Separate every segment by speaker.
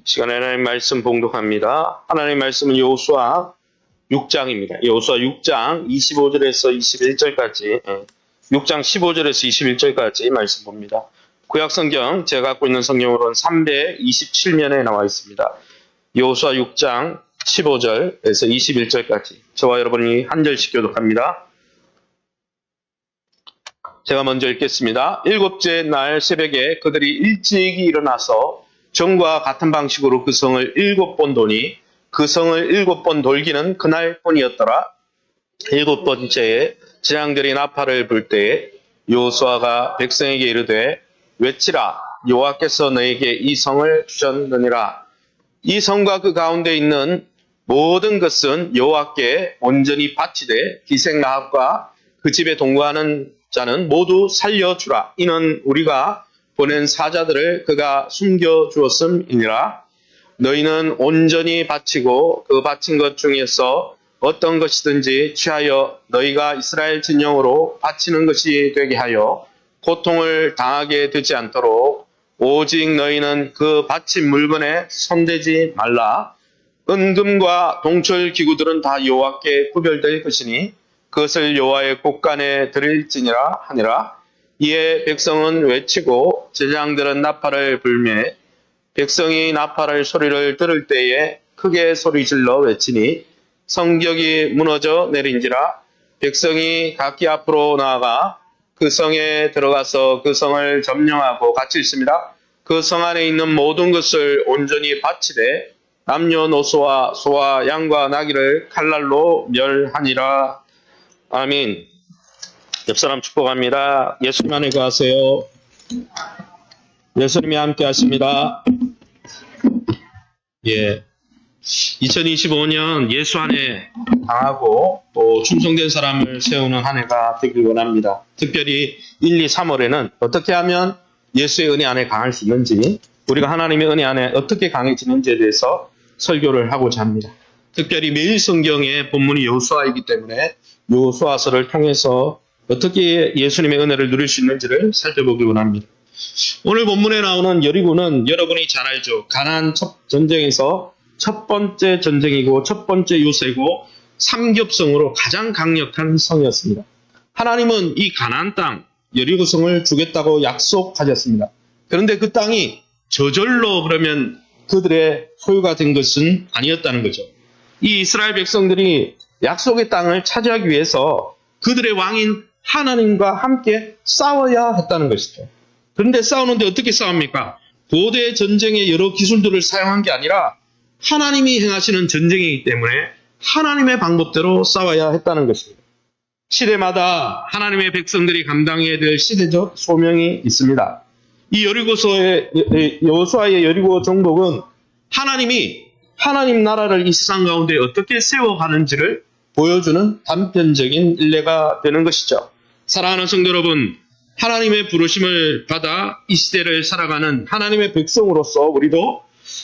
Speaker 1: 시간에 하나님 말씀 봉독합니다. 하나님 말씀은 여호수아 6장입니다. 여호수아 6장 25절에서 21절까지 6장 15절에서 21절까지 말씀 봅니다. 구약성경 제가 갖고 있는 성경으로는 327면에 나와 있습니다. 여호수아 6장 15절에서 21절까지 저와 여러분이 한 절씩 교독합니다. 제가 먼저 읽겠습니다. 일곱째 날 새벽에 그들이 일찍이 일어나서 전과 같은 방식으로 그 성을 7번 도니 그 성을 7번 돌기는 그날뿐이었더라. 7번째에 제장들이 나팔을 불 때에 여호수아가 백성에게 이르되 외치라 여호와께서 너에게 이 성을 주셨느니라. 이 성과 그 가운데 있는 모든 것은 여호와께 온전히 바치되 기생 라합과 그 집에 동거하는 자는 모두 살려주라. 이는 우리가 보낸 사자들을 그가 숨겨주었음이니라. 너희는 온전히 바치고 그 바친 것 중에서 어떤 것이든지 취하여 너희가 이스라엘 진영으로 바치는 것이 되게 하여 고통을 당하게 되지 않도록 오직 너희는 그 바친 물건에 손대지 말라. 은금과 동철 기구들은 다 여호와께 구별될 것이니 그것을 여호와의 곳간에 드릴지니라 하니라. 이에 백성은 외치고 제장들은 나팔을 불매 백성이 나팔을 소리를 들을 때에 크게 소리질러 외치니 성벽이 무너져 내린지라. 백성이 각기 앞으로 나아가 그 성에 들어가서 그 성을 점령하고 같이 있습니다. 그 성 안에 있는 모든 것을 온전히 바치되 남녀노소와 소와 양과 나귀를 칼날로 멸하니라. 아멘. 옆사람 축복합니다. 예수님 안에 거하세요. 예수님이 함께 하십니다. 예. 2025년 예수 안에 강하고 또 충성된 사람을 세우는 한 해가 되길 원합니다. 특별히 1, 2, 3월에는 어떻게 하면 예수의 은혜 안에 강할 수 있는지, 우리가 하나님의 은혜 안에 어떻게 강해지는지에 대해서 설교를 하고자 합니다. 특별히 매일 성경의 본문이 여호수아이기 때문에 여호수아서를 통해서 어떻게 예수님의 은혜를 누릴 수 있는지를 살펴보길 원합니다. 오늘 본문에 나오는 여리고는 여러분이 잘 알죠. 가나안 전쟁에서 첫 번째 전쟁이고 첫 번째 요새고 삼겹성으로 가장 강력한 성이었습니다. 하나님은 이 가나안 땅 여리고성을 주겠다고 약속하셨습니다. 그런데 그 땅이 저절로 그러면 그들의 소유가 된 것은 아니었다는 거죠. 이 이스라엘 백성들이 약속의 땅을 차지하기 위해서 그들의 왕인 하나님과 함께 싸워야 했다는 것이죠. 그런데 싸우는데 어떻게 싸웁니까? 고대 전쟁의 여러 기술들을 사용한 게 아니라 하나님이 행하시는 전쟁이기 때문에 하나님의 방법대로 싸워야 했다는 것입니다. 시대마다 하나님의 백성들이 감당해야 될 시대적 소명이 있습니다. 이 여호수아의 여리고 정복은 하나님이 하나님 나라를 이 세상 가운데 어떻게 세워가는지를 보여주는 단편적인 일례가 되는 것이죠. 사랑하는 성도 여러분, 하나님의 부르심을 받아 이 시대를 살아가는 하나님의 백성으로서 우리도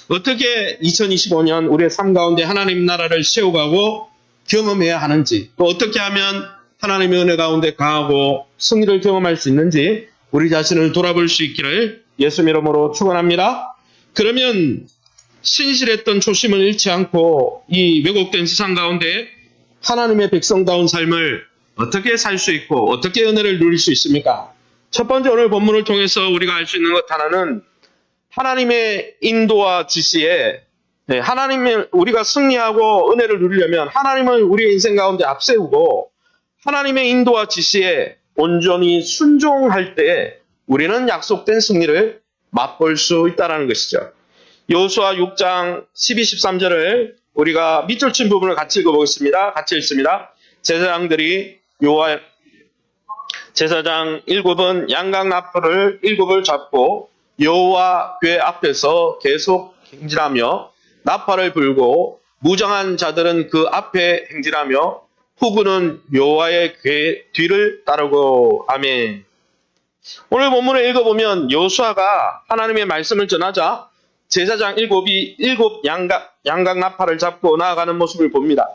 Speaker 1: 어떻게 2025년 우리의 삶 가운데 하나님 나라를 세워가고 경험해야 하는지, 또 어떻게 하면 하나님의 은혜 가운데 강하고 승리를 경험할 수 있는지 우리 자신을 돌아볼 수 있기를 예수 이름으로 축원합니다. 그러면 신실했던 초심을 잃지 않고 이 왜곡된 세상 가운데 하나님의 백성다운 삶을 어떻게 살 수 있고 어떻게 은혜를 누릴 수 있습니까? 첫 번째 오늘 본문을 통해서 우리가 알 수 있는 것 하나는 하나님의 인도와 지시에 우리가 승리하고 은혜를 누리려면 하나님을 우리의 인생 가운데 앞세우고 하나님의 인도와 지시에 온전히 순종할 때 우리는 약속된 승리를 맛볼 수 있다는 것이죠. 여호수아 6장 12, 13절을 우리가 밑줄 친 부분을 같이 읽어보겠습니다. 같이 읽습니다. 제사장들이 제사장 7은 양각 나팔을 7을 잡고 여호와 궤 앞에서 계속 행진하며 나팔을 불고 무장한 자들은 그 앞에 행진하며 후군은 여호와의 궤 뒤를 따르고. 아멘. 오늘 본문을 읽어보면 여호수아가 하나님의 말씀을 전하자 제사장 7이 7 양각 나팔을 잡고 나아가는 모습을 봅니다.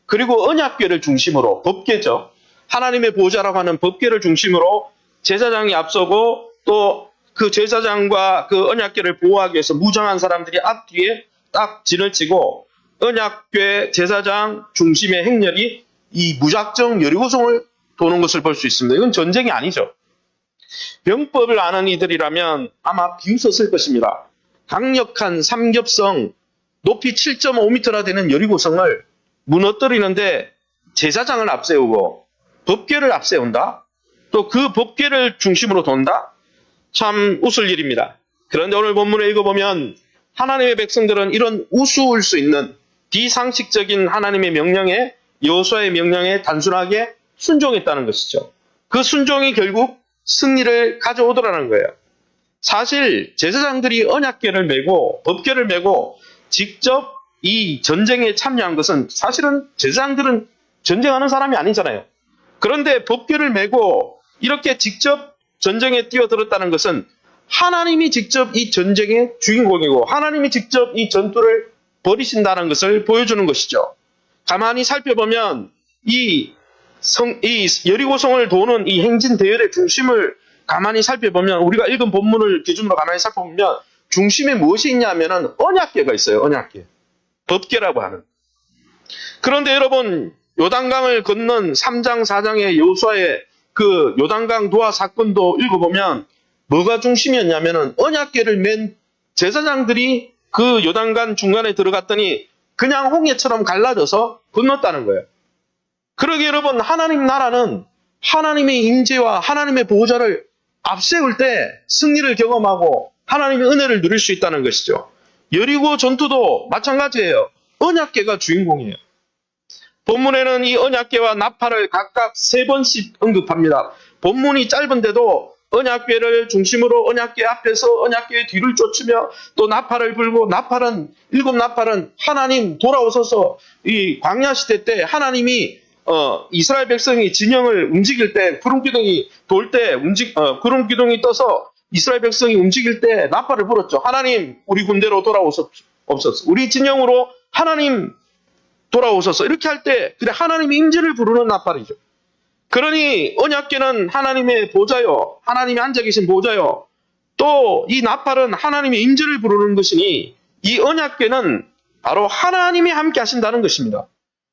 Speaker 1: 그리고 언약궤를 중심으로, 법궤죠. 하나님의 보호자라고 하는 법궤를 중심으로 제사장이 앞서고 또 그 제사장과 그 언약궤를 보호하기 위해서 무장한 사람들이 앞뒤에 딱 진을 치고 언약궤 제사장 중심의 행렬이 이 무작정 여리고성을 도는 것을 볼 수 있습니다. 이건 전쟁이 아니죠. 병법을 아는 이들이라면 아마 비웃었을 것입니다. 강력한 삼겹성 높이 7.5m나 되는 여리고성을 무너뜨리는데 제사장을 앞세우고 법궤를 앞세운다? 또 그 법궤를 중심으로 돈다? 참 웃을 일입니다. 그런데 오늘 본문을 읽어보면 하나님의 백성들은 이런 우스울 수 있는 비상식적인 하나님의 명령에, 여호수아의 명령에 단순하게 순종했다는 것이죠. 그 순종이 결국 승리를 가져오더라는 거예요. 사실 제사장들이 언약궤를 메고 법궤를 메고 직접 이 전쟁에 참여한 것은 사실은 제사장들은 전쟁하는 사람이 아니잖아요. 그런데 법궤를 메고 이렇게 직접 전쟁에 뛰어들었다는 것은 하나님이 직접 이 전쟁의 주인공이고 하나님이 직접 이 전투를 벌이신다는 것을 보여주는 것이죠. 가만히 살펴보면 이 여리고성을 도는 이 행진 대열의 중심을 가만히 살펴보면 우리가 읽은 본문을 기준으로 가만히 살펴보면 중심에 무엇이 있냐면은 언약궤가 있어요. 언약궤. 법궤라고 하는. 그런데 여러분 요단강을 건넌 3장 4장의 여호수아의 그 요단강 도하 사건도 읽어보면 뭐가 중심이었냐면은 언약궤를 맨 제사장들이 그 요단강 중간에 들어갔더니 그냥 홍해처럼 갈라져서 건넜다는 거예요. 그러게 여러분 하나님 나라는 하나님의 임재와 하나님의 보호자를 앞세울 때 승리를 경험하고 하나님의 은혜를 누릴 수 있다는 것이죠. 여리고 전투도 마찬가지예요. 언약궤가 주인공이에요. 본문에는 이 언약궤와 나팔을 각각 3번씩 언급합니다. 본문이 짧은데도 언약궤를 중심으로 언약궤 앞에서 언약궤 뒤를 쫓으며 또 나팔을 불고 나팔은 7나팔은 하나님 돌아오셔서 이 광야 시대 때 하나님이 이스라엘 백성이 진영을 움직일 때 구름기둥이 돌 때 구름기둥이 떠서 이스라엘 백성이 움직일 때 나팔을 불었죠. 하나님 우리 군대로 돌아오소서. 우리 진영으로 하나님 돌아오셔서 이렇게 할 때 그래 하나님의 임재를 부르는 나팔이죠. 그러니 언약궤는 하나님의 보좌요. 하나님이 앉아 계신 보좌요. 또 이 나팔은 하나님의 임재를 부르는 것이니 이 언약궤는 바로 하나님이 함께 하신다는 것입니다.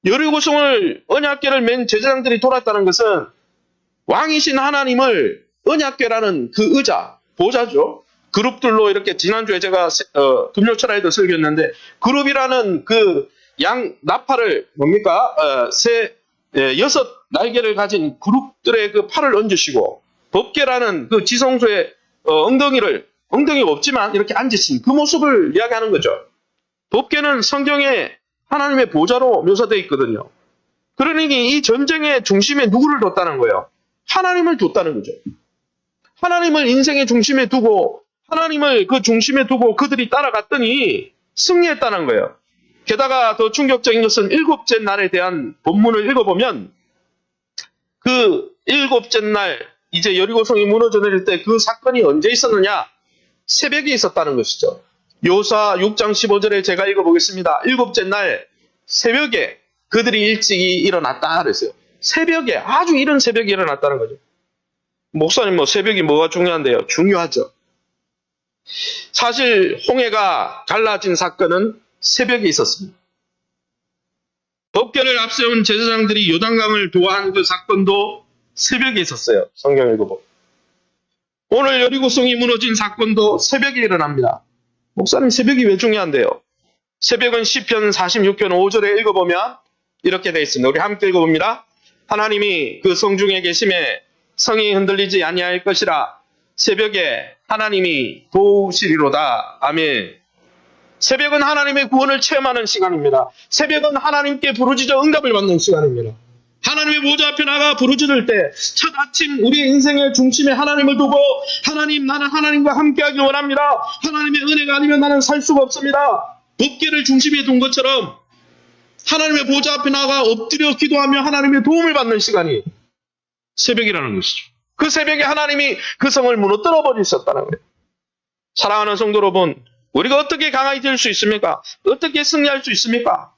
Speaker 1: 여리고성을 언약궤를 맨 제사장들이 돌았다는 것은 왕이신 하나님을 언약궤라는 그 의자, 보좌죠. 그룹들로 이렇게 지난주에 제가 금요철에도 설교했는데 그룹이라는 그 나팔을 뭡니까? 6 날개를 가진 그룹들의 그 팔을 얹으시고 법궤라는 그 지성소의 엉덩이가 없지만 이렇게 앉으신 그 모습을 이야기하는 거죠. 법궤는 성경에 하나님의 보좌로 묘사되어 있거든요. 그러니 이 전쟁의 중심에 누구를 뒀다는 거예요? 하나님을 뒀다는 거죠. 하나님을 인생의 중심에 두고 하나님을 그 중심에 두고 그들이 따라갔더니 승리했다는 거예요. 게다가 더 충격적인 것은 7째 날에 대한 본문을 읽어보면 그 7째 날 이제 여리고성이 무너져 내릴 때 그 사건이 언제 있었느냐? 새벽에 있었다는 것이죠. 여호수아 6장 15절에 제가 읽어보겠습니다. 7째 날 새벽에 그들이 일찍이 일어났다 그랬어요. 새벽에 아주 이른 새벽에 일어났다는 거죠. 목사님 새벽이 뭐가 중요한데요? 중요하죠. 사실 홍해가 갈라진 사건은 새벽에 있었습니다. 법궤를 앞세운 제사장들이 요단강을 도하한 그 사건도 새벽에 있었어요. 성경 읽어보면. 오늘 여리고성이 무너진 사건도 새벽에 일어납니다. 목사님 새벽이 왜 중요한데요? 새벽은 시편 46편 5절에 읽어보면 이렇게 되어 있습니다. 우리 함께 읽어봅니다. 하나님이 그 성중에 계심에 성이 흔들리지 아니할 것이라 새벽에 하나님이 도우시리로다. 아멘. 새벽은 하나님의 구원을 체험하는 시간입니다. 새벽은 하나님께 부르짖어 응답을 받는 시간입니다. 하나님의 보좌 앞에 나가 부르짖을 때 첫 아침 우리의 인생의 중심에 하나님을 두고 하나님 나는 하나님과 함께하길 원합니다. 하나님의 은혜가 아니면 나는 살 수가 없습니다. 법궤를 중심에 둔 것처럼 하나님의 보좌 앞에 나가 엎드려 기도하며 하나님의 도움을 받는 시간이 새벽이라는 것이죠. 그 새벽에 하나님이 그 성을 무너뜨려 버리셨다는 거예요. 사랑하는 성도 여러분, 우리가 어떻게 강하게 될 수 있습니까? 어떻게 승리할 수 있습니까?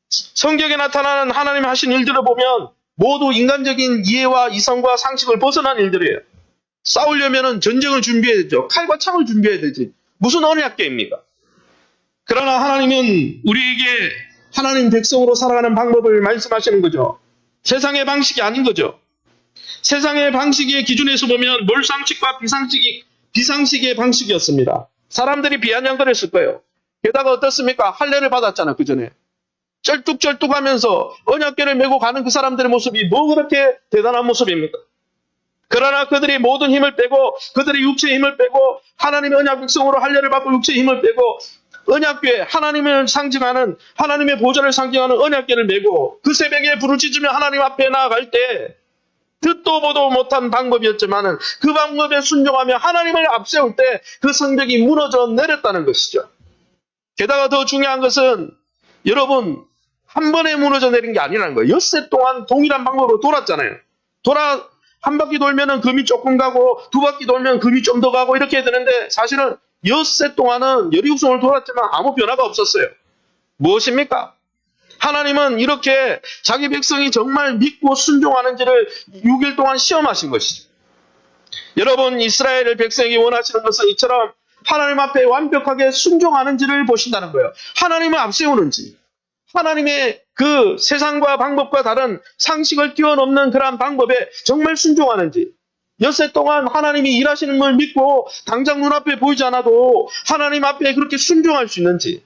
Speaker 1: 성경에 나타나는 하나님 하신 일들을 보면 모두 인간적인 이해와 이성과 상식을 벗어난 일들이에요. 싸우려면은 전쟁을 준비해야 되죠. 칼과 창을 준비해야 되지. 무슨 언약궤입니까? 그러나 하나님은 우리에게 하나님 백성으로 살아가는 방법을 말씀하시는 거죠. 세상의 방식이 아닌 거죠. 세상의 방식의 기준에서 보면 몰상식과 비상식의 방식이었습니다. 사람들이 비아냥거렸을 거예요. 게다가 어떻습니까? 할례를 받았잖아, 그 전에. 쩔뚝쩔뚝하면서 언약궤를 메고 가는 그 사람들의 모습이 뭐 그렇게 대단한 모습입니까? 그러나 그들이 모든 힘을 빼고, 그들이 육체의 힘을 빼고, 하나님의 언약 백성으로 할례를 받고 육체의 힘을 빼고, 언약궤, 하나님을 상징하는, 하나님의 보좌를 상징하는 언약궤를 메고 그 새벽에 부르짖으며 하나님 앞에 나아갈 때 듣도 보도 못한 방법이었지만은 그 방법에 순종하며 하나님을 앞세울 때 그 성벽이 무너져 내렸다는 것이죠. 게다가 더 중요한 것은 여러분, 한 번에 무너져 내린 게 아니라는 거예요. 엿새 동안 동일한 방법으로 돌았잖아요. 한 바퀴 돌면은 금이 조금 가고 두 바퀴 돌면 금이 좀 더 가고 이렇게 되는데 사실은 엿새 동안은 여리고성을 돌았지만 아무 변화가 없었어요. 무엇입니까? 하나님은 이렇게 자기 백성이 정말 믿고 순종하는지를 6일 동안 시험하신 것이죠. 여러분, 이스라엘 백성이 원하시는 것은 이처럼 하나님 앞에 완벽하게 순종하는지를 보신다는 거예요. 하나님을 앞세우는지, 하나님의 그 세상과 방법과 다른 상식을 뛰어넘는 그러한 방법에 정말 순종하는지, 엿새 동안 하나님이 일하시는 걸 믿고 당장 눈앞에 보이지 않아도 하나님 앞에 그렇게 순종할 수 있는지,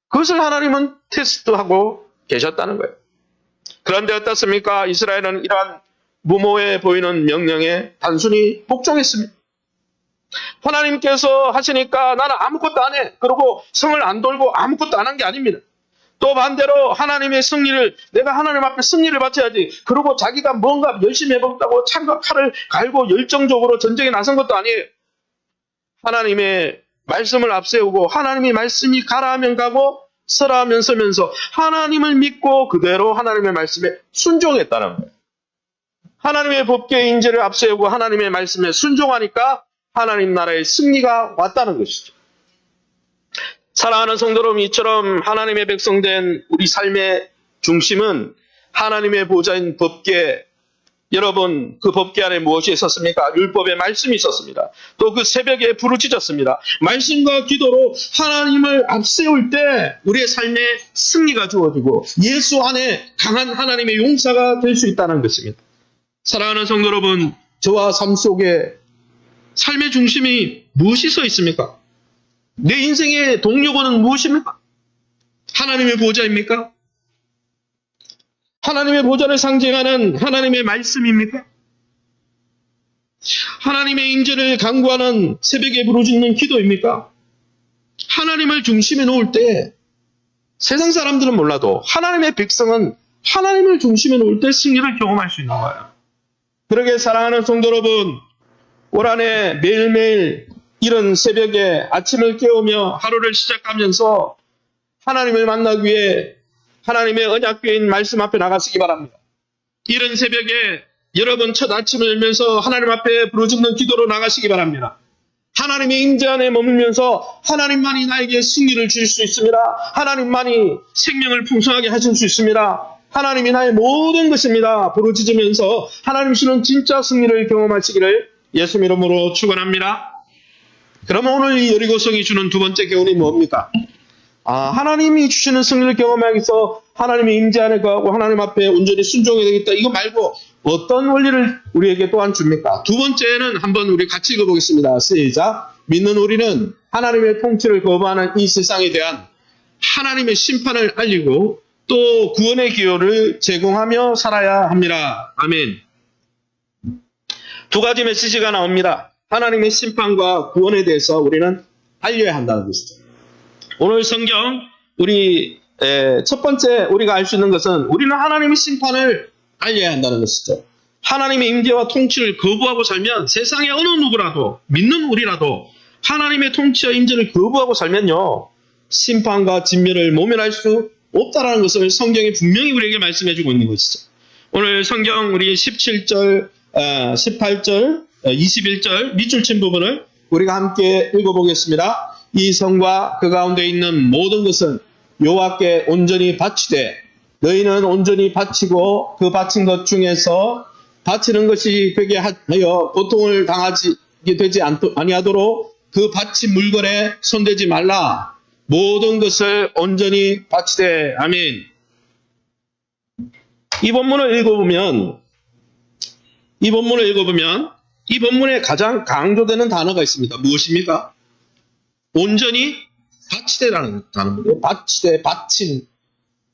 Speaker 1: 그것을 하나님은 테스트하고 계셨다는 거예요. 그런데 어떻습니까? 이스라엘은 이러한 무모해 보이는 명령에 단순히 복종했습니다. 하나님께서 하시니까 나는 아무것도 안 해. 그리고 성을 안 돌고 아무것도 안 한 게 아닙니다. 또 반대로 하나님의 승리를, 내가 하나님 앞에 승리를 바쳐야지. 그리고 자기가 뭔가 열심히 해보겠다고 창과 칼을 갈고 열정적으로 전쟁에 나선 것도 아니에요. 하나님의 말씀을 앞세우고 하나님의 말씀이 가라 하면 가고 서라 하면 서면서 하나님을 믿고 그대로 하나님의 말씀에 순종했다는 거예요. 하나님의 법궤의 인재를 앞세우고 하나님의 말씀에 순종하니까 하나님 나라의 승리가 왔다는 것이죠. 사랑하는 성도 여러분, 이처럼 하나님의 백성된 우리 삶의 중심은 하나님의 보좌인 법궤. 여러분, 그 법궤 안에 무엇이 있었습니까? 율법의 말씀이 있었습니다. 또 그 새벽에 부르짖었습니다. 말씀과 기도로 하나님을 앞세울 때 우리의 삶에 승리가 주어지고 예수 안에 강한 하나님의 용사가 될 수 있다는 것입니다. 사랑하는 성도 여러분, 저와 삶 속에 삶의 중심이 무엇이 서 있습니까? 내 인생의 동력원은 무엇입니까? 하나님의 보좌입니까? 하나님의 보좌를 상징하는 하나님의 말씀입니까? 하나님의 인재를 간구하는 새벽에 부르짖는 기도입니까? 하나님을 중심에 놓을 때 세상 사람들은 몰라도 하나님의 백성은 하나님을 중심에 놓을 때 승리를 경험할 수 있는 거예요. 그러게 사랑하는 성도 여러분, 올 한해 매일매일 이런 새벽에 아침을 깨우며 하루를 시작하면서 하나님을 만나기 위해 하나님의 언약궤인 말씀 앞에 나가시기 바랍니다. 이른 새벽에 여러분 첫 아침을 열면서 하나님 앞에 부르짖는 기도로 나가시기 바랍니다. 하나님의 임재 안에 머물면서 하나님만이 나에게 승리를 주실 수 있습니다. 하나님만이 생명을 풍성하게 하실 수 있습니다. 하나님이 나의 모든 것입니다. 부르짖으면서 하나님 주는 진짜 승리를 경험하시기를 예수 이름으로 축원합니다. 그러면 오늘 이 여리고성이 주는 두 번째 교훈이 뭡니까? 하나님이 주시는 승리를 경험하기 위해서 하나님의 임재 안에 거하고 하나님 앞에 온전히 순종해야 되겠다. 이거 말고 어떤 원리를 우리에게 또한 줍니까? 두 번째는 한번 우리 같이 읽어보겠습니다. 시작. 믿는 우리는 하나님의 통치를 거부하는 이 세상에 대한 하나님의 심판을 알리고 또 구원의 기회를 제공하며 살아야 합니다. 아멘. 두 가지 메시지가 나옵니다. 하나님의 심판과 구원에 대해서 우리는 알려야 한다는 것이죠. 오늘 성경 우리 첫 번째 우리가 알 수 있는 것은 우리는 하나님의 심판을 알려야 한다는 것이죠. 하나님의 임재와 통치를 거부하고 살면 세상의 어느 누구라도, 믿는 우리라도 하나님의 통치와 임재를 거부하고 살면요, 심판과 진멸을 모면할 수 없다라는 것을 성경이 분명히 우리에게 말씀해주고 있는 것이죠. 오늘 성경 우리 17절, 18절, 21절 밑줄 친 부분을 우리가 함께 읽어보겠습니다. 이 성과 그 가운데 있는 모든 것은 여호와께 온전히 바치되 너희는 온전히 바치고 그 바친 것 중에서 바치는 것이 되게 하여 고통을 당하지 되지 아니하도록 그 바친 물건에 손대지 말라. 모든 것을 온전히 바치되. 아멘. 이 본문을 읽어보면 이 본문에 가장 강조되는 단어가 있습니다. 무엇입니까? 온전히 바치되라는 단어입니다. 바치되, 바친.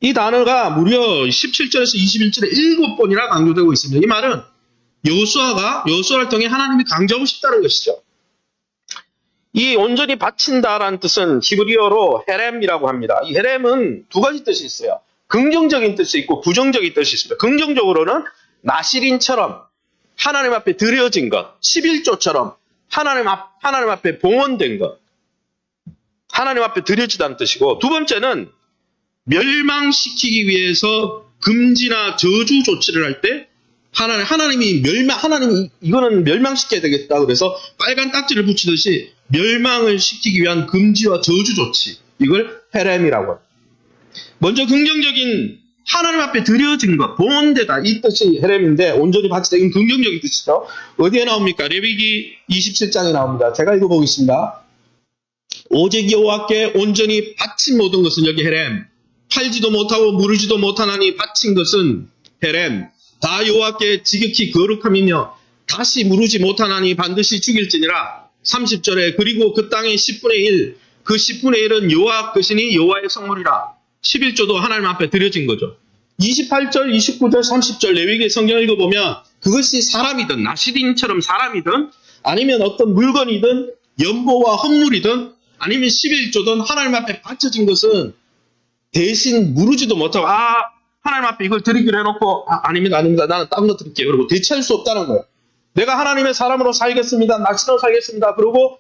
Speaker 1: 이 단어가 무려 17절에서 21절에 7번이나 강조되고 있습니다. 이 말은 여호수아를 통해 하나님이 강조하고 싶다는 것이죠. 이 온전히 바친다라는 뜻은 히브리어로 헤렘이라고 합니다. 이 헤렘은 두 가지 뜻이 있어요. 긍정적인 뜻이 있고 부정적인 뜻이 있습니다. 긍정적으로는 나시린처럼 하나님 앞에 드려진 것, 11조처럼 하나님 앞에 봉헌된 것, 하나님 앞에 드려지다는 뜻이고, 두 번째는 멸망시키기 위해서 금지나 저주 조치를 할 때 하나님이 이거는 멸망시켜야 되겠다 그래서 빨간 딱지를 붙이듯이 멸망을 시키기 위한 금지와 저주 조치, 이걸 헤렘이라고 합니다. 먼저 긍정적인 하나님 앞에 드려진 것, 봉헌되다, 이 뜻이 헤렘인데 온전히 바치다, 이건 긍정적인 뜻이죠. 어디에 나옵니까? 레위기 27장에 나옵니다. 제가 읽어보겠습니다. 오직 여호와께 온전히 바친 모든 것은, 여기 헤렘, 팔지도 못하고 무르지도 못하나니 바친 것은 헤렘, 다 여호와께 지극히 거룩함이며 다시 무르지 못하나니 반드시 죽일지니라. 30절에 그리고 그 땅의 10분의 1, 그 10분의 1은 여호와 것이니 여호와의 성물이라. 11조도 하나님 앞에 드려진 거죠. 28절, 29절, 30절 레위기 성경 읽어보면 그것이 사람이든 나시린처럼 사람이든 아니면 어떤 물건이든 연보와 헌물이든 아니면 11조든 하나님 앞에 바쳐진 것은 대신 무르지도 못하고 하나님 앞에 이걸 드리기로 해놓고 아닙니다 나는 딴 거 드릴게요 그러고 대체할 수 없다는 거예요. 내가 하나님의 사람으로 살겠습니다. 낚시로 살겠습니다. 그러고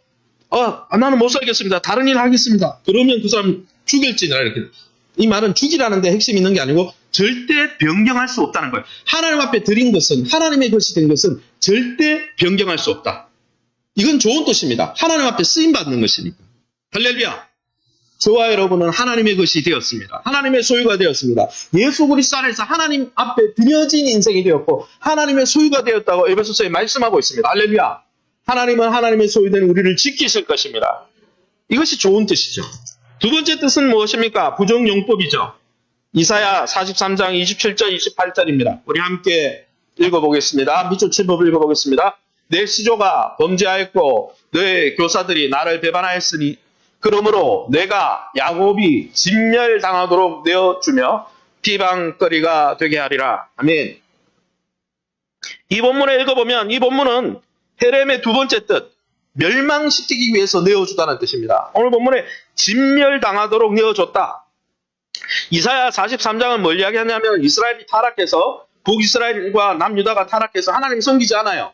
Speaker 1: 나는 못 살겠습니다. 다른 일 하겠습니다. 그러면 그 사람 죽일지니라. 이렇게. 이 말은 죽이라는 데 핵심이 있는 게 아니고 절대 변경할 수 없다는 거예요. 하나님 앞에 드린 것은, 하나님의 것이 된 것은 절대 변경할 수 없다. 이건 좋은 뜻입니다. 하나님 앞에 쓰임받는 것이니까. 할렐루야. 저와 여러분은 하나님의 것이 되었습니다. 하나님의 소유가 되었습니다. 예수 그리스도 안에서 하나님 앞에 드려진 인생이 되었고 하나님의 소유가 되었다고 에베소서에 말씀하고 있습니다. 할렐루야. 하나님은 하나님의 소유된 우리를 지키실 것입니다. 이것이 좋은 뜻이죠. 두 번째 뜻은 무엇입니까? 부정용법이죠. 이사야 43장 27절 28절입니다. 우리 함께 읽어보겠습니다. 밑줄 7법을 읽어보겠습니다. 내 시조가 범죄하였고 너의 교사들이 나를 배반하였으니 그러므로 내가 야곱이 진멸당하도록 내어주며 비방거리가 되게 하리라. 아멘. 이 본문을 읽어보면 이 본문은 헤렘의 두 번째 뜻, 멸망시키기 위해서 내어주다는 뜻입니다. 오늘 본문에 진멸당하도록 내어줬다. 이사야 43장은 뭘 이야기하냐면 이스라엘이 타락해서 북이스라엘과 남유다가 타락해서 하나님 섬기지 않아요.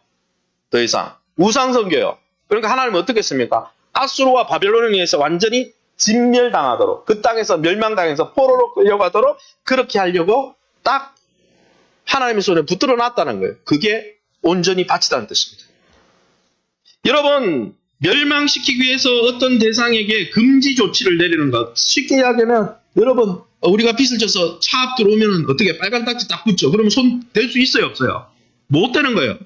Speaker 1: 더 이상 우상 섬겨요. 그러니까 하나님은 어떻게 했습니까? 아수르와 바벨론에 의해서 완전히 진멸당하도록, 그 땅에서 멸망당해서 포로로 끌려가도록 그렇게 하려고 딱 하나님의 손에 붙들어 놨다는 거예요. 그게 온전히 바치다는 뜻입니다. 여러분, 멸망시키기 위해서 어떤 대상에게 금지 조치를 내리는 것. 쉽게 이야기하면 여러분, 우리가 빚을 져서 차 앞 들어오면 어떻게 빨간 딱지 딱 붙죠. 그러면 손 댈 수 있어요, 없어요? 못 되는 거예요.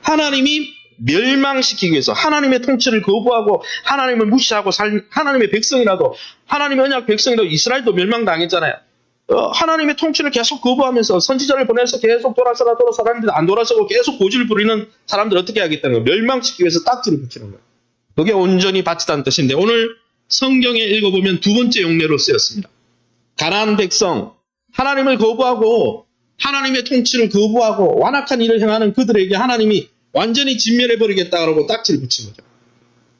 Speaker 1: 하나님이 멸망시키기 위해서 하나님의 통치를 거부하고 하나님을 무시하고 하나님의 백성이라도, 하나님의 언약 백성이라도 이스라엘도 멸망당했잖아요. 하나님의 통치를 계속 거부하면서 선지자를 보내서 계속 돌아서라 사람들이 안 돌아서고 계속 고집을 부리는 사람들 어떻게 하겠다는 거예요? 멸망시키기 위해서 딱지를 붙이는 거예요. 그게 온전히 바치다는 뜻인데 오늘 성경에 읽어보면 두 번째 용례로 쓰였습니다. 가나안 백성, 하나님을 거부하고 하나님의 통치를 거부하고 완악한 일을 행하는 그들에게 하나님이 완전히 진멸해버리겠다고 딱지를 붙인 거죠.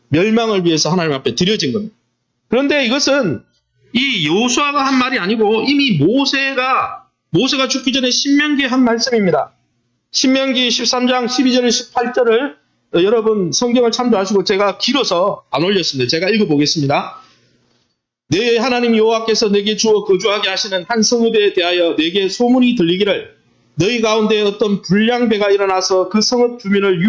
Speaker 1: 멸망을 위해서 하나님 앞에 드려진 겁니다. 그런데 이것은 이 여호수아가 한 말이 아니고 이미 모세가 죽기 전에 신명기에 한 말씀입니다. 신명기 13장 12절 18절을 여러분 성경을 참조하시고 제가 길어서 안 올렸습니다. 제가 읽어보겠습니다. 내 하나님 여호와께서 내게 주어 거주하게 하시는 한 성읍에 대하여 내게 소문이 들리기를 너희 가운데 어떤 불량배가 일어나서 그 성읍 주민을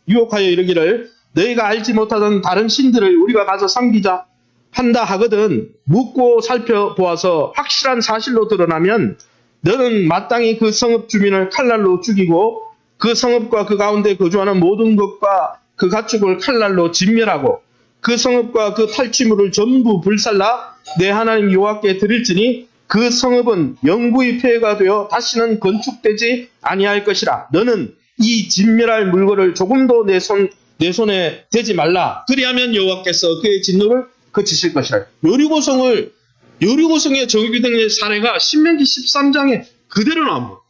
Speaker 1: 유혹하여 이르기를 너희가 알지 못하던 다른 신들을 우리가 가서 섬기자 한다 하거든 묻고 살펴보아서 확실한 사실로 드러나면 너는 마땅히 그 성읍 주민을 칼날로 죽이고 그 성읍과 그 가운데 거주하는 모든 것과 그 가축을 칼날로 진멸하고 그 성읍과 그 탈취물을 전부 불살라 내 하나님 여호와께 드릴지니 그 성읍은 영구히 폐해가 되어 다시는 건축되지 아니할 것이라. 너는 이 진멸할 물건을 조금도 내 손에 대지 말라. 그리하면 여호와께서 그의 진노를 그치실 것이라. 여리고성의 정규된 사례가 신명기 13장에 그대로 나옵니다.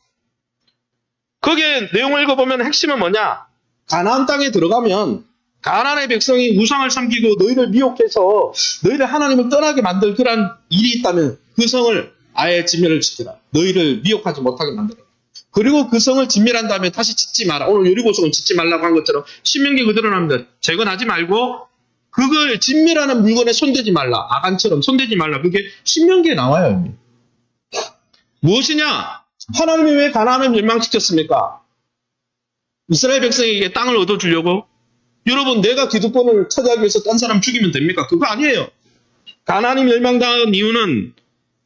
Speaker 1: 거기에 내용을 읽어보면 핵심은 뭐냐? 가나안 땅에 들어가면 가나안의 백성이 우상을 섬기고 너희를 미혹해서 너희를 하나님을 떠나게 만들 그런 일이 있다면 그 성을 아예 진멸을 시키라. 너희를 미혹하지 못하게 만들어. 그리고 그 성을 진멸한 다음에 다시 짓지 마라. 오늘 여리고성은 짓지 말라고 한 것처럼 신명기 그대로 나옵니다. 재건하지 말고 그걸 진멸하는 물건에 손대지 말라. 아간처럼 손대지 말라. 그게 신명기에 나와요. 무엇이냐? 하나님이 왜 가나안을 멸망시켰습니까? 이스라엘 백성에게 땅을 얻어주려고? 여러분, 내가 기득권을 차지하기 위해서 딴 사람 죽이면 됩니까? 그거 아니에요. 가나안이 멸망당한 이유는,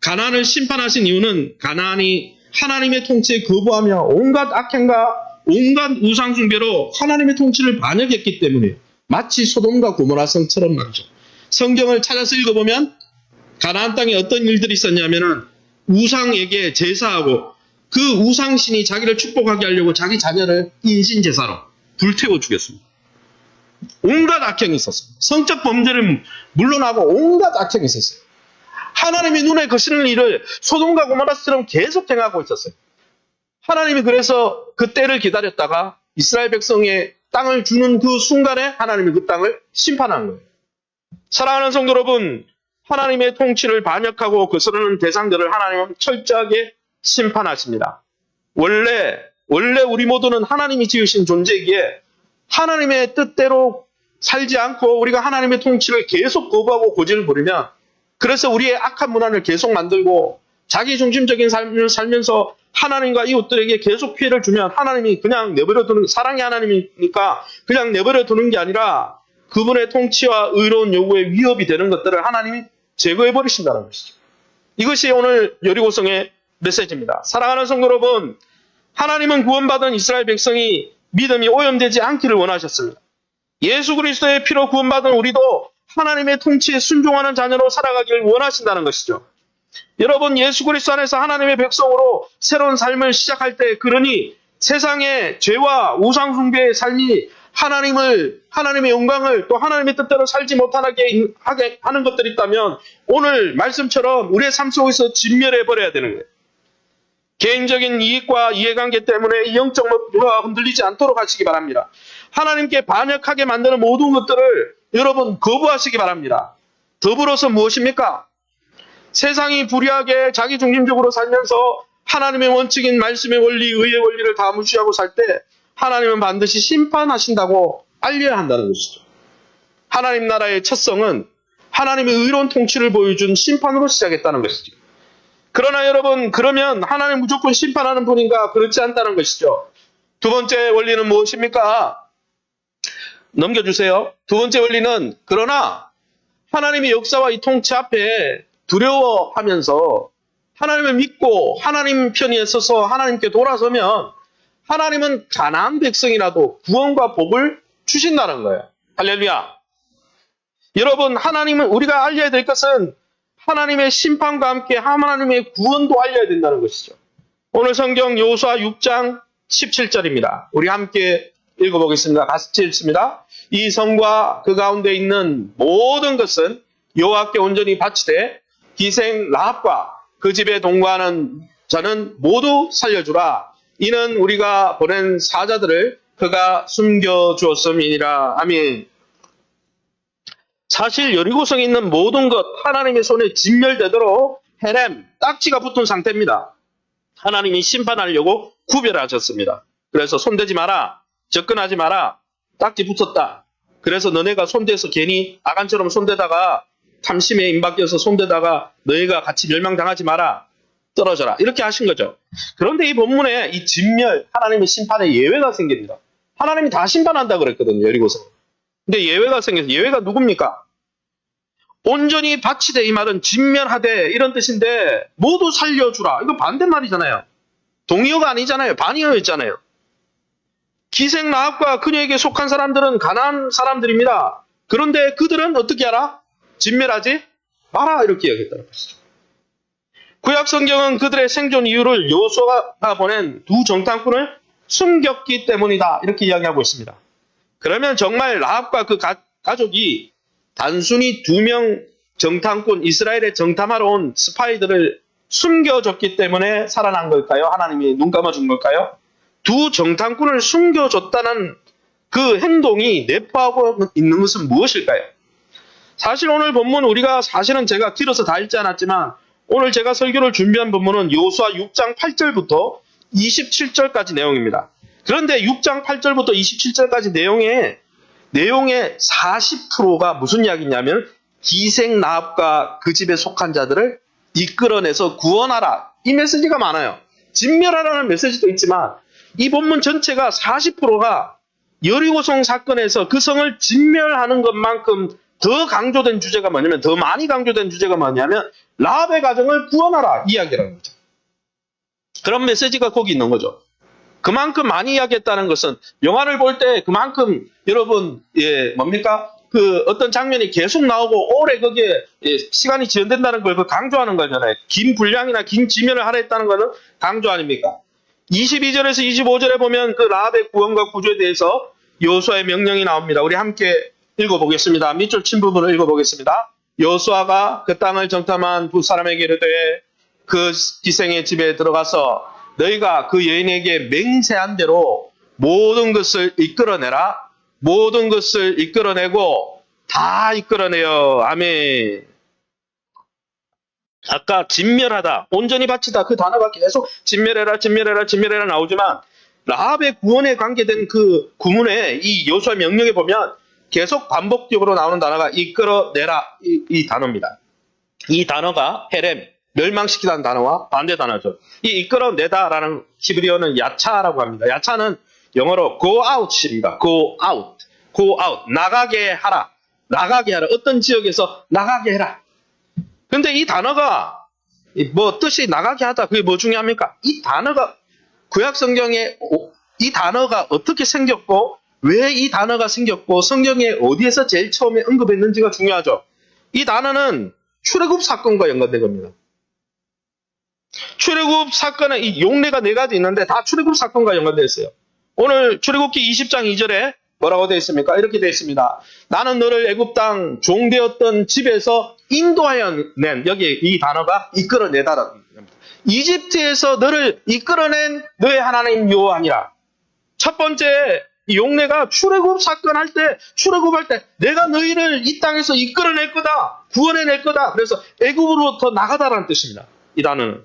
Speaker 1: 가나안을 심판하신 이유는 가나안이 하나님의 통치에 거부하며 온갖 악행과 온갖 우상숭배로 하나님의 통치를 반역했기 때문이에요. 마치 소돔과 고모라 성처럼 말이죠. 성경을 찾아서 읽어보면 가나안 땅에 어떤 일들이 있었냐면은 우상에게 제사하고 그 우상신이 자기를 축복하게 하려고 자기 자녀를 인신제사로 불태워 죽였습니다. 온갖 악행이 있었습니다. 성적 범죄를 물러나고 온갖 악행이 있었어요. 하나님이 눈에 거시는 일을 소돔과 고모라처럼 계속 행하고 있었어요. 하나님이 그래서 그 때를 기다렸다가 이스라엘 백성의 땅을 주는 그 순간에 하나님이 그 땅을 심판한 거예요. 사랑하는 성도 여러분, 하나님의 통치를 반역하고 거스르는 대상들을 하나님은 철저하게 심판하십니다. 원래 우리 모두는 하나님이 지으신 존재이기에 하나님의 뜻대로 살지 않고 우리가 하나님의 통치를 계속 거부하고 고집을 부리면, 그래서 우리의 악한 문화를 계속 만들고 자기 중심적인 삶을 살면서 하나님과 이웃들에게 계속 피해를 주면 하나님이 그냥 내버려 두는, 사랑의 하나님이니까 그냥 내버려 두는 게 아니라 그분의 통치와 의로운 요구에 위협이 되는 것들을 하나님이 제거해 버리신다는 것이죠. 이것이 오늘 여리고성의 메시지입니다. 사랑하는 성도 여러분, 하나님은 구원받은 이스라엘 백성이 믿음이 오염되지 않기를 원하셨습니다. 예수 그리스도의 피로 구원받은 우리도 하나님의 통치에 순종하는 자녀로 살아가기를 원하신다는 것이죠. 여러분, 예수 그리스도 안에서 하나님의 백성으로 새로운 삶을 시작할 때, 그러니 세상의 죄와 우상숭배의 삶이 하나님의 영광을 또 하나님의 뜻대로 살지 못하게 하는 것들이 있다면 오늘 말씀처럼 우리의 삶 속에서 진멸해버려야 되는 거예요. 개인적인 이익과 이해관계 때문에 이 영적 목표가 흔들리지 않도록 하시기 바랍니다. 하나님께 반역하게 만드는 모든 것들을 여러분 거부하시기 바랍니다. 더불어서 무엇입니까? 세상이 불의하게 자기중심적으로 살면서 하나님의 원칙인 말씀의 원리, 의의 원리를 다 무시하고 살 때 하나님은 반드시 심판하신다고 알려야 한다는 것이죠. 하나님 나라의 첫성은 하나님의 의로운 통치를 보여준 심판으로 시작했다는 것이죠. 그러나 여러분, 그러면 하나님 무조건 심판하는 분인가? 그렇지 않다는 것이죠. 두 번째 원리는 무엇입니까? 넘겨주세요. 두 번째 원리는, 그러나 하나님의 역사와 이 통치 앞에 두려워하면서 하나님을 믿고 하나님 편에 서서 하나님께 돌아서면 하나님은 가나안 백성이라도 구원과 복을 주신다는 거예요. 할렐루야. 여러분, 하나님은, 우리가 알려야 될 것은 하나님의 심판과 함께 하나님의 구원도 알려야 된다는 것이죠. 오늘 성경 여호수아 6장 17절입니다. 우리 함께 읽어보겠습니다. 같이 읽습니다. 이 성과 그 가운데 있는 모든 것은 여호와께 온전히 바치되 기생 라합과 그 집에 동거하는 자는 모두 살려주라. 이는 우리가 보낸 사자들을 그가 숨겨주었음이니라. 아멘. 사실 여리고성에 있는 모든 것 하나님의 손에 진멸되도록 헤렘, 딱지가 붙은 상태입니다. 하나님이 심판하려고 구별하셨습니다. 그래서 손대지 마라, 접근하지 마라, 딱지 붙었다. 그래서 너네가 손대서 괜히 아간처럼 손대다가 탐심에 임박여서 손대다가 너희가 같이 멸망당하지 마라, 떨어져라, 이렇게 하신 거죠. 그런데 이 본문에 이 진멸, 하나님의 심판에 예외가 생깁니다. 하나님이 다 심판한다 그랬거든요, 여리고성. 근데 예외가 생겨서, 예외가 누굽니까? 온전히 바치되, 이 말은 진멸하되 이런 뜻인데 모두 살려주라, 이거 반대말이잖아요. 동의어가 아니잖아요. 반의어였잖아요. 기생 라합과 그녀에게 속한 사람들은 가난한 사람들입니다. 그런데 그들은 어떻게 하라? 진멸하지 마라 이렇게 이야기했다는 것이죠. 구약 성경은 그들의 생존 이유를 여호수아가 보낸 두 정탐꾼을 숨겼기 때문이다 이렇게 이야기하고 있습니다. 그러면 정말 라합과 그 가족이 단순히 두 명 정탐꾼, 이스라엘에 정탐하러 온 스파이들을 숨겨줬기 때문에 살아난 걸까요? 하나님이 눈 감아준 걸까요? 두 정탐꾼을 숨겨줬다는 그 행동이 내포하고 있는 것은 무엇일까요? 사실 오늘 본문 우리가 사실은 제가 길어서 다 읽지 않았지만 오늘 제가 설교를 준비한 본문은 여호수아 6장 8절부터 27절까지 내용입니다. 그런데 6장 8절부터 27절까지 내용의 40%가 무슨 이야기냐면 기생 라합과 그 집에 속한 자들을 이끌어내서 구원하라. 이 메시지가 많아요. 진멸하라는 메시지도 있지만 이 본문 전체가 40%가 여리고성 사건에서 그 성을 진멸하는 것만큼 더 강조된 주제가 뭐냐면 더 많이 강조된 주제가 뭐냐면 라합의 가정을 구원하라 이야기라는 거죠. 그런 메시지가 거기 있는 거죠. 그만큼 많이 이야기했다는 것은 영화를 볼 때 그만큼 여러분 뭡니까? 그 어떤 장면이 계속 나오고 오래 거기에 시간이 지연된다는 걸 강조하는 거잖아요. 긴 분량이나 긴 지면을 하라 했다는 것은 강조 아닙니까? 22절에서 25절에 보면 그 라합의 구원과 구조에 대해서 여호수아의 명령이 나옵니다. 우리 함께 읽어보겠습니다. 밑줄 친 부분을 읽어보겠습니다. 여호수아가 그 땅을 정탐한 두 사람에게 이르되 그 기생의 집에 들어가서 너희가 그 여인에게 맹세한 대로 모든 것을 이끌어내라. 모든 것을 이끌어내고 다 이끌어내요. 아멘. 아까 진멸하다, 온전히 바치다 그 단어가 계속 진멸해라, 진멸해라, 진멸해라 나오지만 라합의 구원에 관계된 그 구문에 이 여호수아 명령에 보면 계속 반복적으로 나오는 단어가 이끌어내라 이 단어입니다. 이 단어가 헤렘, 멸망시키다는 단어와 반대 단어죠. 이 이끌어내다라는 히브리어는 야차라고 합니다. 야차는 영어로 go out입니다. go out, go out, 나가게 하라, 나가게 하라. 어떤 지역에서 나가게 해라. 근데 이 단어가 뭐 뜻이 나가게 하다 그게 뭐 중요합니까? 이 단어가 구약 성경에 이 단어가 어떻게 생겼고 왜 이 단어가 생겼고 성경에 어디에서 제일 처음에 언급했는지가 중요하죠. 이 단어는 출애굽 사건과 연관된 겁니다. 출애굽 사건에 이 용례가 4가지 있는데 다 출애굽 사건과 연관되어 있어요. 오늘 출애굽기 20장 2절에 뭐라고 되어 있습니까? 이렇게 되어 있습니다. 나는 너를 애굽 땅 종되었던 집에서 인도하여 낸, 여기 이 단어가 이끌어내다라는 겁니다. 이집트에서 너를 이끌어낸 너의 하나님 여호와니라. 첫 번째 이 용례가 출애굽 사건 할 때, 출애굽할 때 내가 너희를 이 땅에서 이끌어낼 거다, 구원해낼 거다. 그래서 애굽으로부터 나가다라는 뜻입니다. 이 단어는.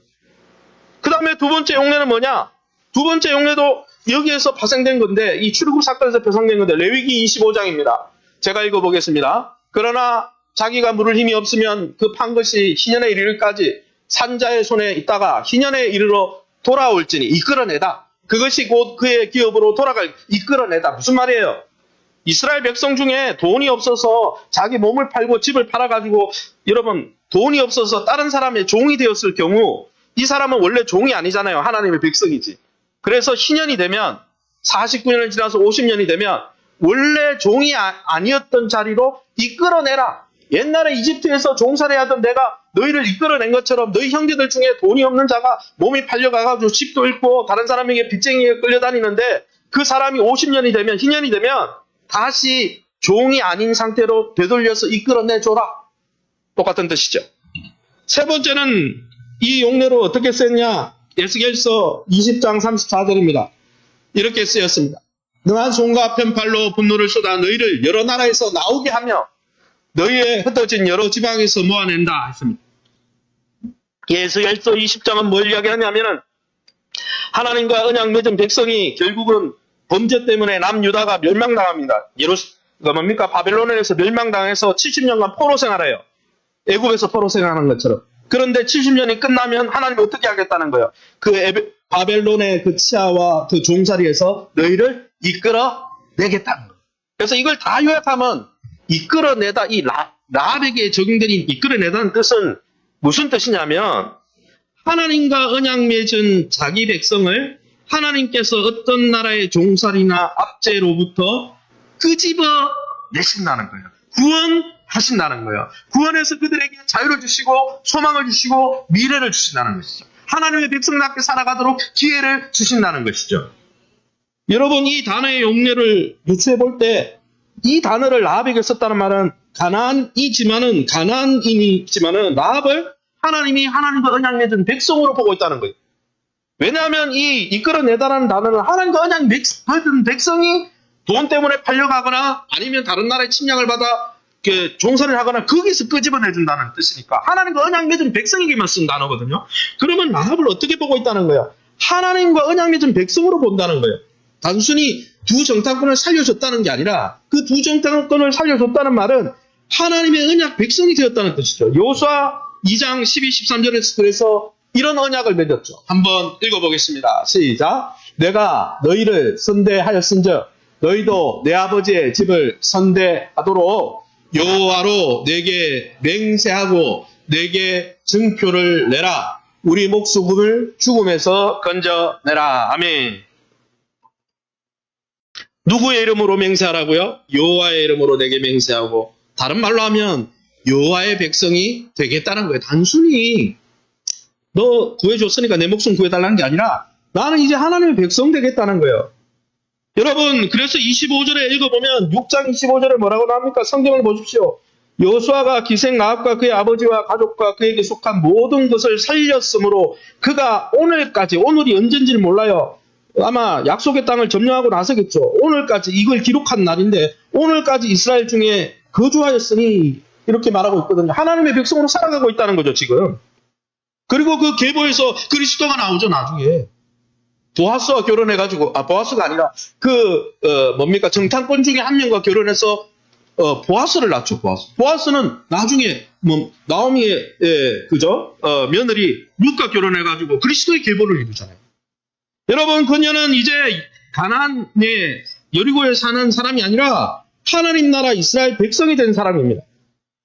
Speaker 1: 그 다음에 두 번째 용례는 뭐냐? 두 번째 용례도 여기에서 파생된 건데 이 출애굽 사건에서 파생된 건데 레위기 25장입니다. 제가 읽어보겠습니다. 그러나 자기가 물을 힘이 없으면 그 판 것이 희년에 이르기까지 산자의 손에 있다가 희년에 이르러 돌아올지니 이끌어내다. 그것이 곧 그의 기업으로 돌아갈 이끌어내다. 무슨 말이에요? 이스라엘 백성 중에 돈이 없어서 자기 몸을 팔고 집을 팔아가지고 여러분 돈이 없어서 다른 사람의 종이 되었을 경우 이 사람은 원래 종이 아니잖아요. 하나님의 백성이지. 그래서 희년이 되면 49년을 지나서 50년이 되면 원래 종이 아니었던 자리로 이끌어내라. 옛날에 이집트에서 종살이 하던 내가 너희를 이끌어낸 것처럼 너희 형제들 중에 돈이 없는 자가 몸이 팔려가가지고 집도 잃고 다른 사람에게 빚쟁이에 끌려다니는데 그 사람이 50년이 되면 희년이 되면 다시 종이 아닌 상태로 되돌려서 이끌어내줘라. 똑같은 뜻이죠. 세 번째는 이 용례로 어떻게 쓰였냐? 에스겔서 20장 34절입니다. 이렇게 쓰였습니다. 능한 손과 편팔로 분노를 쏟아 너희를 여러 나라에서 나오게 하며 너희의 흩어진 여러 지방에서 모아낸다 했습니다. 에스겔서 20장은 뭘 이야기하냐면은 하나님과 언약 맺은 백성이 결국은 범죄 때문에 남유다가 멸망당합니다. 뭡니까? 바벨론에서 멸망당해서 70년간 포로 생활해요. 애굽에서 포로 생활하는 것처럼. 그런데 70년이 끝나면 하나님이 어떻게 하겠다는 거예요? 그 바벨론의 그 치아와 그 종살이에서 너희를 이끌어내겠다는 거예요. 그래서 이걸 다 요약하면 이끌어내다, 이 라합에게 적용된 이 이끌어내다는 뜻은 무슨 뜻이냐면 하나님과 언약 맺은 자기 백성을 하나님께서 어떤 나라의 종살이나 압제로부터 끄집어 내신다는 거예요. 구원하신다는 거예요. 구원해서 그들에게 자유를 주시고 소망을 주시고 미래를 주신다는 것이죠. 하나님의 백성답게 살아가도록 기회를 주신다는 것이죠. 여러분, 이 단어의 용례를 유추해 볼 때 이 단어를 라합에게 썼다는 말은 가나안이지만은 라합을 하나님이 하나님과 언약 맺은 백성으로 보고 있다는 거예요. 왜냐하면 이 이끌어내다라는 단어는 하나님과 언약 맺은 백성이 돈 때문에 팔려가거나 아니면 다른 나라의 침략을 받아 종살이를 하거나 거기서 끄집어내준다는 뜻이니까 하나님과 언약 맺은 백성에게만 쓴 단어거든요. 그러면 라합을 어떻게 보고 있다는 거예요? 하나님과 언약 맺은 백성으로 본다는 거예요. 단순히 두 정탐꾼을 살려줬다는 게 아니라 그 두 정탐꾼을 살려줬다는 말은 하나님의 언약 백성이 되었다는 뜻이죠. 여호수아 2장 12, 13절에서 그래서 이런 언약을 맺었죠. 한번 읽어보겠습니다. 시작. 내가 너희를 선대하였은즉 너희도 내 아버지의 집을 선대하도록 여호와로 내게 맹세하고 내게 증표를 내라. 우리 목숨을 죽음에서 건져내라. 아멘. 누구의 이름으로 맹세하라고요? 여호와의 이름으로 내게 맹세하고, 다른 말로 하면 여호와의 백성이 되겠다는 거예요. 단순히 너 구해줬으니까 내 목숨 구해달라는 게 아니라 나는 이제 하나님의 백성 되겠다는 거예요. 여러분, 그래서 25절에 읽어보면 6장 25절에 뭐라고 나옵니까? 성경을 보십시오. 여호수아가 기생 라합과 그의 아버지와 가족과 그에게 속한 모든 것을 살렸으므로 그가 오늘까지, 오늘이 언젠지는 몰라요. 아마 약속의 땅을 점령하고 나서겠죠. 오늘까지, 이걸 기록한 날인데 오늘까지 이스라엘 중에 거주하였으니 이렇게 말하고 있거든요. 하나님의 백성으로 살아가고 있다는 거죠, 지금. 그리고 그 계보에서 그리스도가 나오죠, 나중에. 보아스와 결혼해가지고, 보아스가 아니라 정탐꾼 중에 한 명과 결혼해서 보아스를 낳죠. 보아스는 나중에 나오미의 며느리 룻과 결혼해가지고 그리스도의 계보를 이루잖아요. 여러분, 그녀는 이제 가나안의 여리고에 사는 사람이 아니라 하나님 나라 이스라엘 백성이 된 사람입니다.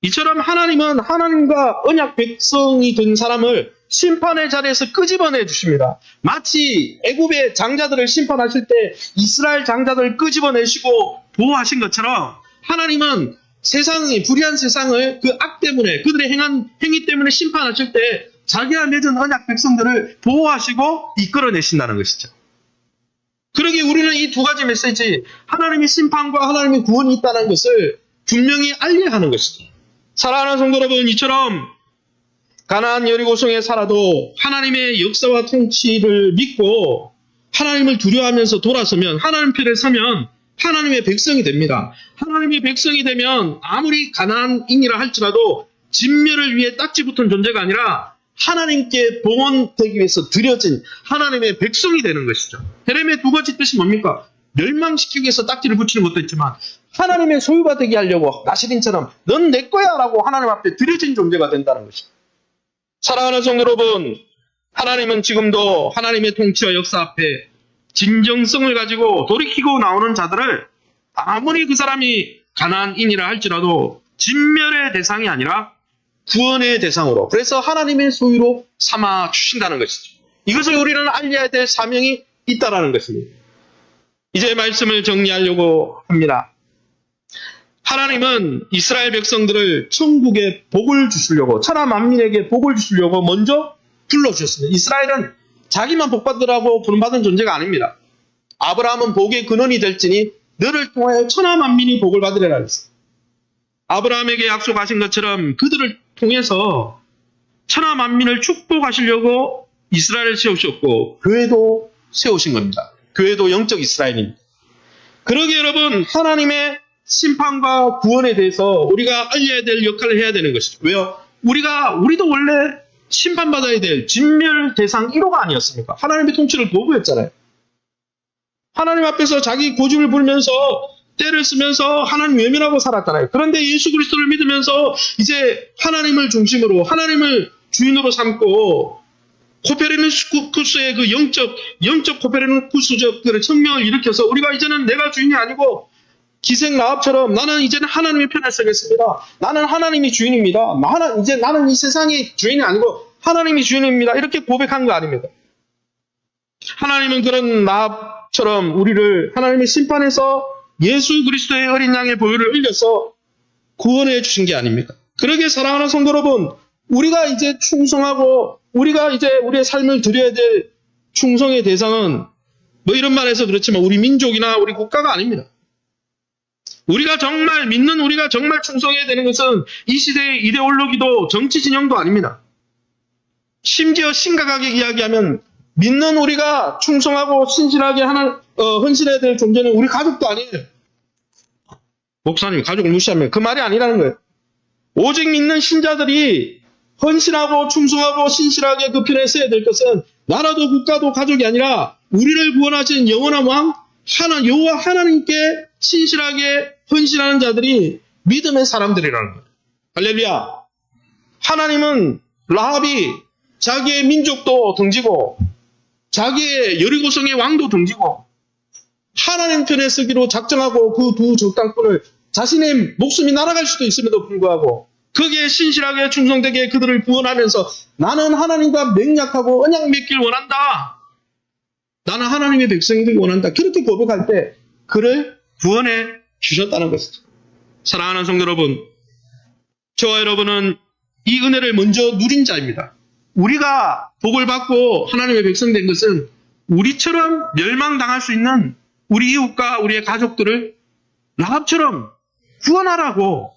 Speaker 1: 이처럼 하나님은 하나님과 언약 백성이 된 사람을 심판의 자리에서 끄집어내 주십니다. 마치 애굽의 장자들을 심판하실 때 이스라엘 장자들을 끄집어내시고 보호하신 것처럼 하나님은 세상이, 불의한 세상을 그 악 때문에, 그들의 행한 행위 때문에 심판하실 때 자기와 맺은 언약 백성들을 보호하시고 이끌어내신다는 것이죠. 그러기에 우리는 이 두 가지 메시지, 하나님의 심판과 하나님의 구원이 있다는 것을 분명히 알려야 하는 것이죠. 사랑하는 성도 여러분, 이처럼 가나안 여리고성에 살아도 하나님의 역사와 통치를 믿고 하나님을 두려워하면서 돌아서면, 하나님 편에 서면 하나님의 백성이 됩니다. 하나님의 백성이 되면 아무리 가나안인이라 할지라도 진멸을 위해 딱지 붙은 존재가 아니라 하나님께 봉헌되기 위해서 드려진 하나님의 백성이 되는 것이죠. 헤렘의 두 가지 뜻이 뭡니까? 멸망시키기 위해서 딱지를 붙이는 것도 있지만 하나님의 소유가 되게 하려고 나시린처럼 넌 내 거야 라고 하나님 앞에 드려진 존재가 된다는 것입니다. 사랑하는 성도 여러분, 하나님은 지금도 하나님의 통치와 역사 앞에 진정성을 가지고 돌이키고 나오는 자들을 아무리 그 사람이 가나안인이라 할지라도 진멸의 대상이 아니라 구원의 대상으로, 그래서 하나님의 소유로 삼아 주신다는 것이죠. 이것을 우리는 알려야 될 사명이 있다라는 것입니다. 이제 말씀을 정리하려고 합니다. 하나님은 이스라엘 백성들을 천국에 복을 주시려고, 천하 만민에게 복을 주시려고 먼저 불러주셨습니다. 이스라엘은 자기만 복받으라고 부름받은 존재가 아닙니다. 아브라함은 복의 근원이 될지니 너를 통하여 천하 만민이 복을 받으리라 했습니다. 아브라함에게 약속하신 것처럼 그들을 통해서 천하 만민을 축복하시려고 이스라엘을 세우셨고 교회도 세우신 겁니다. 교회도 영적 이스라엘입니다. 그러기에 여러분, 하나님의 심판과 구원에 대해서 우리가 알려야 될 역할을 해야 되는 것이죠. 왜요? 우리도 원래 심판받아야 될 진멸 대상 1호가 아니었습니까? 하나님의 통치를 거부했잖아요. 하나님 앞에서 자기 고집을 부리면서 때를 쓰면서 하나님 외면하고 살았잖아요. 그런데 예수 그리스도를 믿으면서 이제 하나님을 중심으로, 하나님을 주인으로 삼고 코페르니쿠스의 그 영적 코페르니쿠스적 청명을 일으켜서 우리가 이제는 내가 주인이 아니고 기생 라합처럼 나는 이제는 하나님의 편에 서겠습니다. 나는 하나님이 주인입니다. 이제 나는 이 세상의 주인이 아니고 하나님이 주인입니다. 이렇게 고백한 거 아닙니다. 하나님은 그런 라합처럼 우리를 하나님의 심판에서 예수 그리스도의 어린 양의 보혈을 흘려서 구원해 주신 게 아닙니까? 그러게 사랑하는 성도 여러분, 우리가 이제 충성하고 우리가 이제 우리의 삶을 드려야 될 충성의 대상은 뭐 이런 말해서 그렇지만 우리 민족이나 우리 국가가 아닙니다. 우리가 정말 믿는 우리가 정말 충성해야 되는 것은 이 시대의 이데올로기도 정치 진영도 아닙니다. 심지어 심각하게 이야기하면 믿는 우리가 충성하고 신실하게 헌신해야 될 존재는 우리 가족도 아니에요. 목사님 가족을 무시하면 그 말이 아니라는 거예요. 오직 믿는 신자들이 헌신하고 충성하고 신실하게 그 편에 서야 될 것은 나라도 국가도 가족이 아니라 우리를 구원하신 영원한 왕 여호와 하나님께 신실하게 헌신하는 자들이 믿음의 사람들이라는 거예요. 할렐루야. 하나님은 라합이 자기의 민족도 등지고 자기의 여리고성의 왕도 등지고 하나님 편에 서기로 작정하고 그 두 적당꾼을 자신의 목숨이 날아갈 수도 있음에도 불구하고 거기에 신실하게 충성되게 그들을 구원하면서 나는 하나님과 맹약하고 언약 맺길 원한다. 나는 하나님의 백성이 되길 원한다. 그렇게 고백할 때 그를 구원해 주셨다는 것이죠. 사랑하는 성도 여러분, 저와 여러분은 이 은혜를 먼저 누린 자입니다. 우리가 복을 받고 하나님의 백성 된 것은 우리처럼 멸망당할 수 있는 우리 이웃과 우리의 가족들을 라합처럼 구원하라고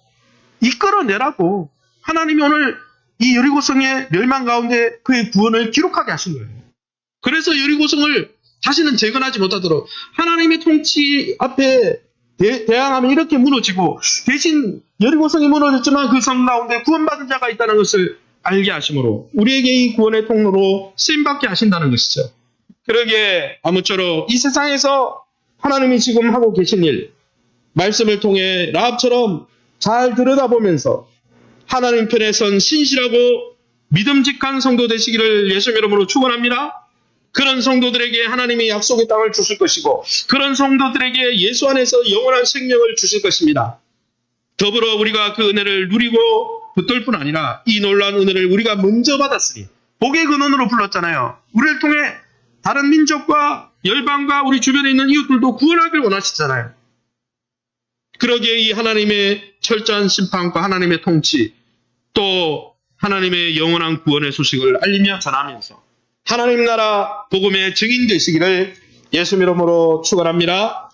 Speaker 1: 이끌어내라고 하나님이 오늘 이 여리고성의 멸망 가운데 그의 구원을 기록하게 하신 거예요. 그래서 여리고성을 다시는 재건하지 못하도록 하나님의 통치 앞에 대항하면 이렇게 무너지고 대신 여리고성이 무너졌지만 그 성 가운데 구원받은 자가 있다는 것을 알게 하심으로 우리에게 이 구원의 통로로 쓰임받게 하신다는 것이죠. 그러기에 아무쪼록 이 세상에서 하나님이 지금 하고 계신 일, 말씀을 통해 라합처럼 잘 들여다보면서 하나님 편에 선 신실하고 믿음직한 성도 되시기를 예수님 이름으로 축원합니다. 그런 성도들에게 하나님이 약속의 땅을 주실 것이고 그런 성도들에게 예수 안에서 영원한 생명을 주실 것입니다. 더불어 우리가 그 은혜를 누리고 붙들 뿐 아니라 이 놀라운 은혜를 우리가 먼저 받았으니 복의 근원으로 불렀잖아요. 우리를 통해 다른 민족과 열방과 우리 주변에 있는 이웃들도 구원하길 원하시잖아요. 그러기에 이 하나님의 철저한 심판과 하나님의 통치 또 하나님의 영원한 구원의 소식을 알리며 전하면서 하나님 나라 복음의 증인 되시기를 예수 이름으로 축원합니다.